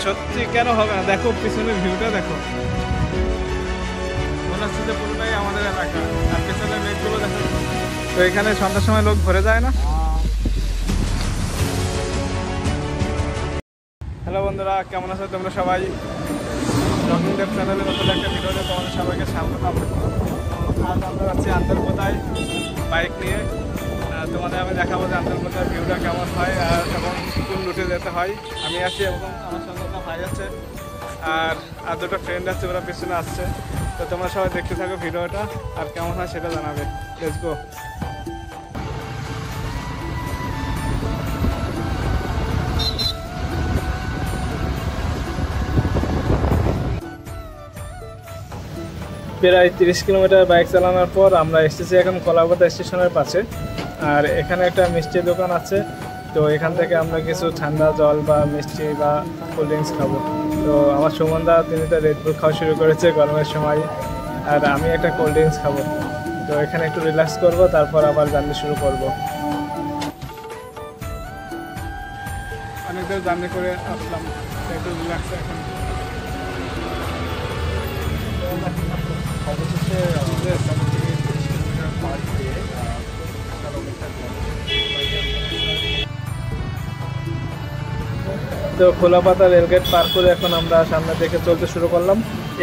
সত্যি কেন হবে না? দেখো পিছনের ভিউটা দেখো, মনে হচ্ছে যে পুরোটাই আমাদের এলাকা। আর পিছনের মেঘগুলো দেখো, তো এখানে সন্ধ্যার সময় লোক ভরে যায় না? হ্যালো বন্ধুরা, কেমন আছো তোমরা সবাই? জগিং দেব চ্যানেলে নতুন একটা ভিডিওতে তোমাদের সবাইকে স্বাগতম। আজ আমরা যাচ্ছি আন্দরপোতায় বাইক নিয়ে। তোমাদের আমি দেখাবো যে আন্দরপোতার ভিউটা কেমন হয় আর এবং কোন রুটে যেতে হয়। আমি আছি এবং আমার সঙ্গে একটা ভাই আছে আর দুটো ফ্রেন্ড আছে, ওরা পিছনে আসছে। তো তোমরা সবাই দেখতে থাকো ভিডিওটা, আর কেমন হয় সেটা জানাবে। Let's go. প্রায় 30 কিলোমিটার বাইক চালানোর পর আমরা এসেছি এখন কলাপাতা স্টেশনের পাশে। আর এখানে একটা মিষ্টির দোকান আছে, তো এখান থেকে আমরা কিছু ঠান্ডা জল বা মিষ্টি বা কোল্ড ড্রিঙ্কস খাবো। তো আমার সুমনদা তিনি তো রেড বুল খাওয়া শুরু করেছে গরমের সময়, আর আমি একটা কোল্ড ড্রিঙ্কস খাবো। তো এখানে একটু রিল্যাক্স করব, তারপর আবার জার্নি শুরু করব। অনেকদিন জার্নি করে আসলাম, একটু রিল্যাক্স এখন। অবশেষে আমাদের তো খোলাপাতা রেলগেট পার করে এখন আমরা সামনের দিকে চলতে শুরু করলাম।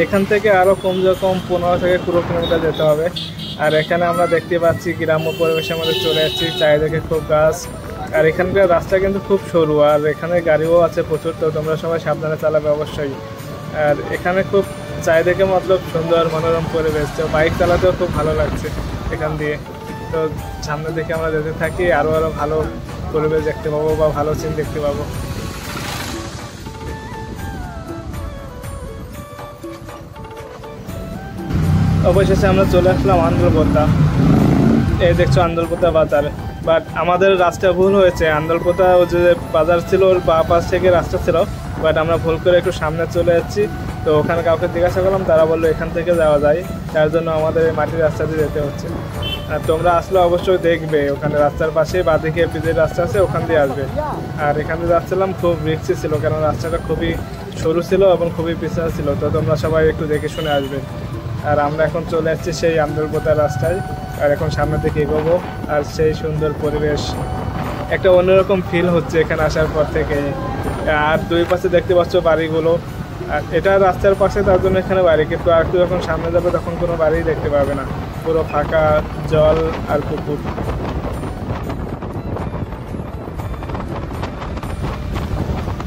এখান থেকে আরও কমসে কম 15 থেকে 20 কিলোমিটার যেতে হবে। আর এখানে আমরা দেখতে পাচ্ছি গ্রাম্য পরিবেশের মধ্যে চলে যাচ্ছি, চারিদিকে খুব গাছ। আর এখানকার রাস্তা কিন্তু খুব সরু, আর এখানে গাড়িও আছে প্রচুর। তো তোমরা সবাই সাবধানে চালাবে অবশ্যই। আর এখানে খুব চারিদিকে মতলব সুন্দর মনোরম পরিবেশ, তো বাইক চালাতেও খুব ভালো লাগছে এখান দিয়ে। তো সামনের দিকে আমরা যেতে থাকি, আরও ভালো পরিবেশ দেখতে পাবো বা ভালো সিন দেখতে পাবো। অবশেষে আমরা চলে আসলাম আন্দরপোতা। এই দেখছো আন্দরপোতা বাজার। বাট আমাদের রাস্তা ভুল হয়েছে। আন্দরপোতা ও যে বাজার ছিল ওর বা পাশ থেকে রাস্তা ছিল, বাট আমরা ভুল করে একটু সামনে চলে যাচ্ছি। তো ওখানে কাউকে জিজ্ঞাসা করলাম, তারা বললো এখান থেকে যাওয়া যায়, তার জন্য আমাদের এই মাটির রাস্তা দিয়ে যেতে হচ্ছে। আর তোমরা আসলে অবশ্যই দেখবে ওখানে রাস্তার পাশে বাঁদিকে পিচের রাস্তা আছে, ওখান দিয়ে আসবে। আর এখানে যাচ্ছিলাম খুব রিস্কি ছিল, কারণ রাস্তাটা খুবই সরু ছিল এবং খুবই পিছানো ছিল। তো তোমরা সবাই একটু দেখে শুনে আসবে। আর আমরা এখন চলে যাচ্ছি সেই আন্দরপোতা রাস্তায়, আর এখন সামনের দিকে এগোবো। আর সেই সুন্দর পরিবেশ, একটা অন্যরকম ফিল হচ্ছে এখানে আসার পর থেকে। আর দুই পাশে দেখতে পাচ্ছ বাড়িগুলো, আর এটা রাস্তার পাশে, তার জন্য এখানে বাড়ি। কিন্তু আর একটু যখন সামনে যাবে তখন কোনো বাড়ি দেখতে পাবে না, পুরো ফাঁকা জল আর পুকুর।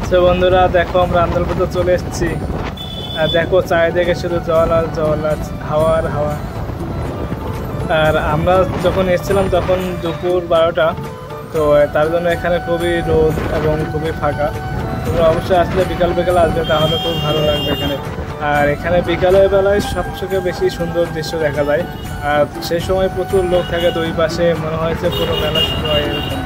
তো বন্ধুরা দেখো, আমরা আন্দরপোতা চলে এসেছি। আর দেখো চারিদিকে শুধু জল আর জল আর হাওয়া আর হাওয়া। আর আমরা যখন এসেছিলাম তখন দুপুর 12টা, তো তার জন্য এখানে খুবই রোদ এবং খুবই ফাঁকা। তোমরা অবশ্যই আসলে বিকাল বিকাল আসবে, তাহলে খুব ভালো লাগবে এখানে। আর এখানে বিকালের বেলায় সবথেকে বেশি সুন্দর দৃশ্য দেখা যায়। আর সেই সময় প্রচুর লোক থাকে দুই পাশে, মনে হয়েছে পুরো মেলা শুরু হয় এরকম।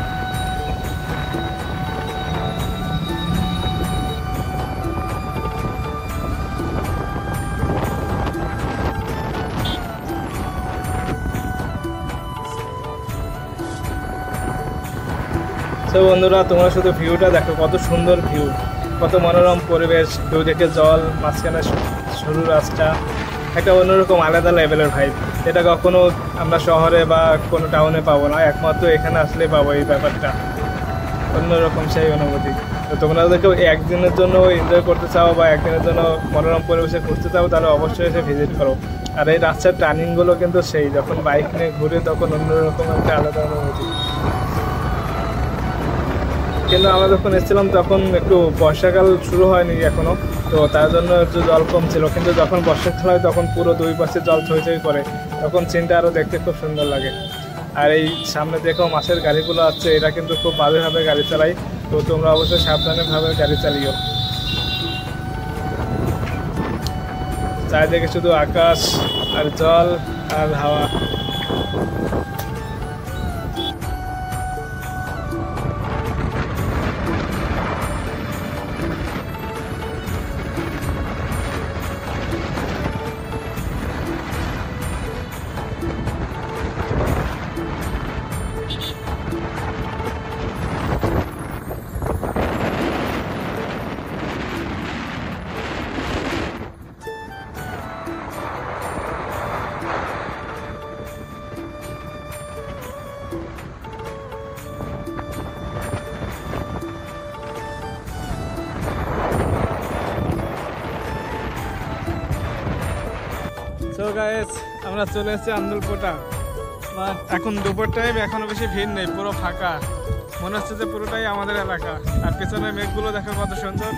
তো বন্ধুরা তোমরা শুধু ভিউটা দেখো, কত সুন্দর ভিউ, কত মনোরম পরিবেশ, দুদিকে জল, মাঝখানে সরু রাস্তা, একটা অন্যরকম আলাদা লেভেলের ভাইব। এটা কখনো আমরা শহরে বা কোনো টাউনে পাবো না, একমাত্র এখানে আসলে পাবো এই ব্যাপারটা, অন্যরকম সেই অনুভূতি। তো তোমরা যদি কেউ একদিনের জন্য এনজয় করতে চাও বা একদিনের জন্য মনোরম পরিবেশে ঘুরতে চাও, তাহলে অবশ্যই এসে ভিজিট করো। আর এই রাস্তার টার্নিংগুলো কিন্তু সেই, যখন বাইক নিয়ে ঘুরে তখন অন্যরকম একটা আলাদা অনুভূতি। কিন্তু আমরা যখন এসেছিলাম তখন একটু বর্ষাকাল শুরু হয়নি এখনও, তো তার জন্য একটু জল কম ছিল। কিন্তু যখন বর্ষাকাল হয় তখন পুরো দুই পাশে জল ছই ছই করে, তখন সিনটা আরও দেখতে খুব সুন্দর লাগে। আর এই সামনে দেখো মাছের গাড়িগুলো আছে, এরা কিন্তু খুব বাজেভাবে গাড়ি চালায়। তো তোমরা অবশ্যই সাবধানেভাবে গাড়ি চালিও। চারিদিকে শুধু আকাশ আর জল আর হাওয়া। গাইস আমরা চলে এসেছি আন্দুলপোটা। এখন দুপুর টাইম, এখনো বেশি ভিড় নেই, পুরো ফাঁকা। মনে হচ্ছে যে পুরোটাই আমাদের এলাকা। আর পেছনের মেঘগুলো দেখো কত সুন্দর।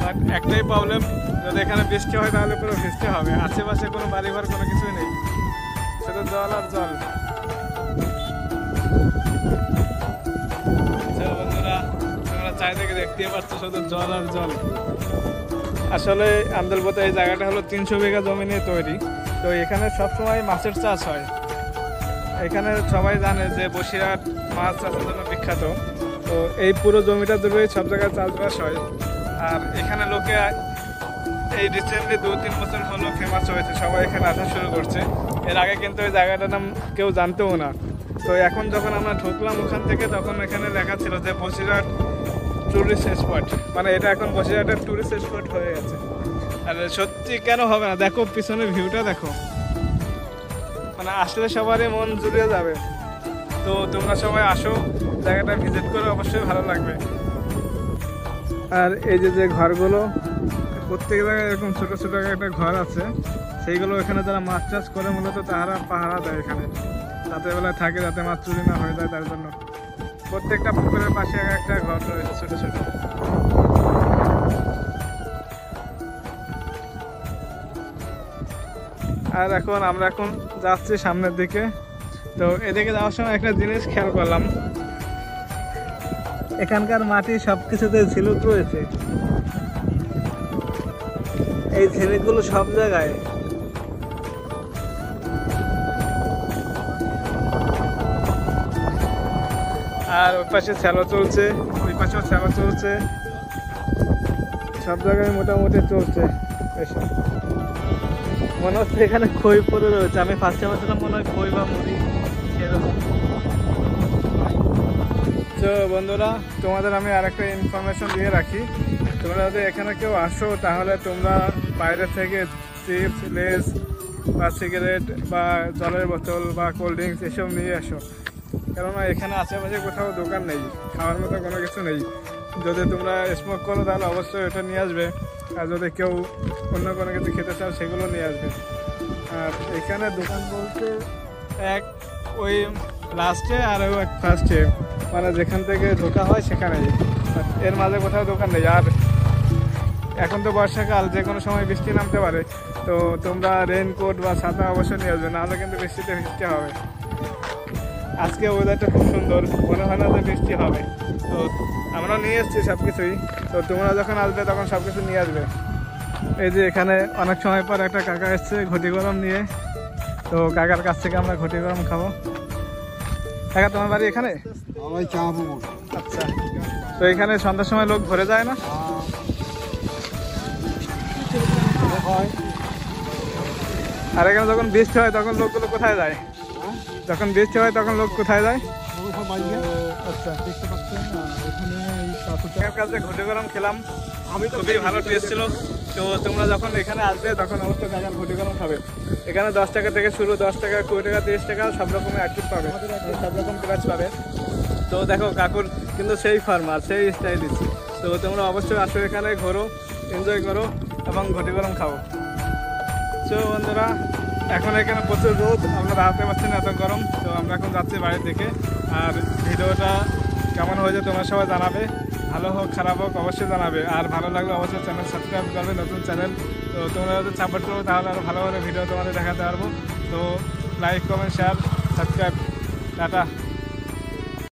বাট একটাই প্রবলেম, যদি এখানে বৃষ্টি হয় তাহলে পুরো বৃষ্টি হবে। আশেপাশে কোনো বাড়িঘর কোনো কিছুই নেই, শুধু জল আর জল। বন্ধুরা তোমরা চাই থেকে দেখতে পাচ্ছ শুধু জল আর জল। আসলে আন্দুলপোতা এই জায়গাটা হলো 300 বিঘা জমি নিয়ে তৈরি। তো এখানে সবসময় মাছের চাষ হয়। এখানে সবাই জানে যে বসিরহাট মাছ চাষের জন্য বিখ্যাত। তো এই পুরো জমিটা জুড়েই সব জায়গায় চাষবাস হয়। আর এখানে লোকে এই রিসেন্টলি 2-3 বছর হলো ফেমাস হয়েছে, সবাই এখানে আসা শুরু করছে। এর আগে কিন্তু এই জায়গাটার নাম কেউ জানতেও না। তো এখন যখন আমরা ঢুকলাম ওখান থেকে, তখন এখানে লেখা ছিল যে বসিরহাট টুরিস্ট স্পট, মানে এটা এখন বসিরহাটের টুরিস্ট স্পট হয়ে গেছে। আর সত্যি কেন হবে না, দেখো পিছনের ভিউটা দেখো, মানে আসলে সবারই মন জুড়ে যাবে। তো তোমরা সবাই আসো, জায়গাটা ভিজিট করো, অবশ্যই ভালো লাগবে। আর এই যে ঘরগুলো, প্রত্যেক জায়গায় এরকম ছোট ছোট একটা ঘর আছে, সেইগুলো এখানে যারা মাছ চাষ করে মূলত তারা পাহারা দেয় এখানে, রাতের বেলায় থাকে যাতে মাছ চুরি না হয়ে যায়। তার জন্য প্রত্যেকটা পুকুরের পাশে একটা ঘর রয়েছে ছোট ছোট। আর আমরা এখন যাচ্ছি সামনের দিকে। তো এদিকে যাওয়ার সময় একটা জিনিস খেয়াল করলাম, এখানকার মাটি সবকিছুতে ঝিনুক রয়েছে। এই ঝিনুকগুলো সব জায়গায়। আর ওই পাশে শ্যালো চলছে, ওই পাশেও শ্যালো চলছে, সব জায়গায় মোটামুটি চলছে। মনে হচ্ছে এখানে খই পড়ে রয়েছে। আমি ফার্স্টে ভাবছিলাম মনে হয় খই বা মুড়ি এরকম। তো বন্ধুরা তোমাদের আমি আরেকটা ইনফরমেশন দিয়ে রাখি, তোমরা যদি এখানে কেউ আসো তাহলে তোমরা বাইরে থেকে চিপস, লেস বা সিগারেট বা জলের বোতল বা কোল্ড ড্রিঙ্কস এসব নিয়ে আসো। কেননা এখানে আশেপাশে কোথাও দোকান নেই, খাওয়ার মতো কোনো কিছু নেই। যদি তোমরা স্মোক করো তাহলে অবশ্যই ওটা নিয়ে আসবে। আর যদি কেউ অন্য কোনো কিছু খেতে চাও সেগুলো নিয়ে আসবে। আর এখানে দোকান বলতে এক ওই লাস্টে আর এক ফার্স্টে, মানে যেখান থেকে ঢোকা হয় সেখানেই, এর মাঝে কোথাও দোকান নেই। আর এখন তো বর্ষাকাল, যে কোনো সময় বৃষ্টি নামতে পারে। তো তোমরা রেইনকোট বা ছাতা অবশ্যই নিয়ে আসবে, নাহলে কিন্তু বৃষ্টিতে ভিজতে হবে। আজকে ওয়েদারটা খুব সুন্দর, মনে হয় না যে বৃষ্টি হবে। তো আমরা নিয়ে এসেছি সব কিছুই। তো তোমরা যখন আসবে তখন সব কিছু নিয়ে আসবে। এই যে এখানে অনেক সময় পর একটা কাকা এসছে ঘটি গরম নিয়ে। তো কাকার কাছ থেকে আমরা ঘটি গরম খাবো। কাকা তোমার বাড়ি এখানে? আচ্ছা, তো এখানে সন্ধ্যার সময় লোক ভরে যায় না? আর এখানে যখন বৃষ্টি হয় তখন লোকগুলো কোথায় যায়? যখন বৃষ্টি হয় তখন লোক কোথায় যায়? আচ্ছা, এখানের কাছে ঘটি গরম খেলাম, খুবই ভালো টেস্ট ছিল। তো তোমরা যখন এখানে আসবে তখন অবশ্যই কাকার ঘটি গরম খাবে। এখানে 10 টাকা থেকে শুরু, 10 টাকা, 20 টাকা, 30 টাকা সব রকমের আইটেম পাবে, সব রকম প্রাইস পাবে। তো দেখো কাকুর কিন্তু সেই ফার্মার, সেই স্টাইলিশ। তো তোমরা অবশ্যই আসো, এখানে ঘোরো, এনজয় করো এবং ঘটি গরম খাও। তো বন্ধুরা এখন এখানে প্রচুর রোদ, আমরা দাঁড়াতে পারছি না, এত গরম। তো আমরা এখন যাচ্ছি বাড়ির দিকে। আর ভিডিওটা কেমন হয়েছে তোমরা সবাই জানাবে, ভালো হোক খারাপ হোক অবশ্যই জানাবে। আর ভালো লাগলে অবশ্যই চ্যানেল সাবস্ক্রাইব করবে, নতুন চ্যানেল। তো তোমরা যদি সাপোর্ট করো তাহলে আরও ভালো ভালো ভিডিও তোমাদের দেখাতে পারবো। তো like, comment, share, subscribe. Tata.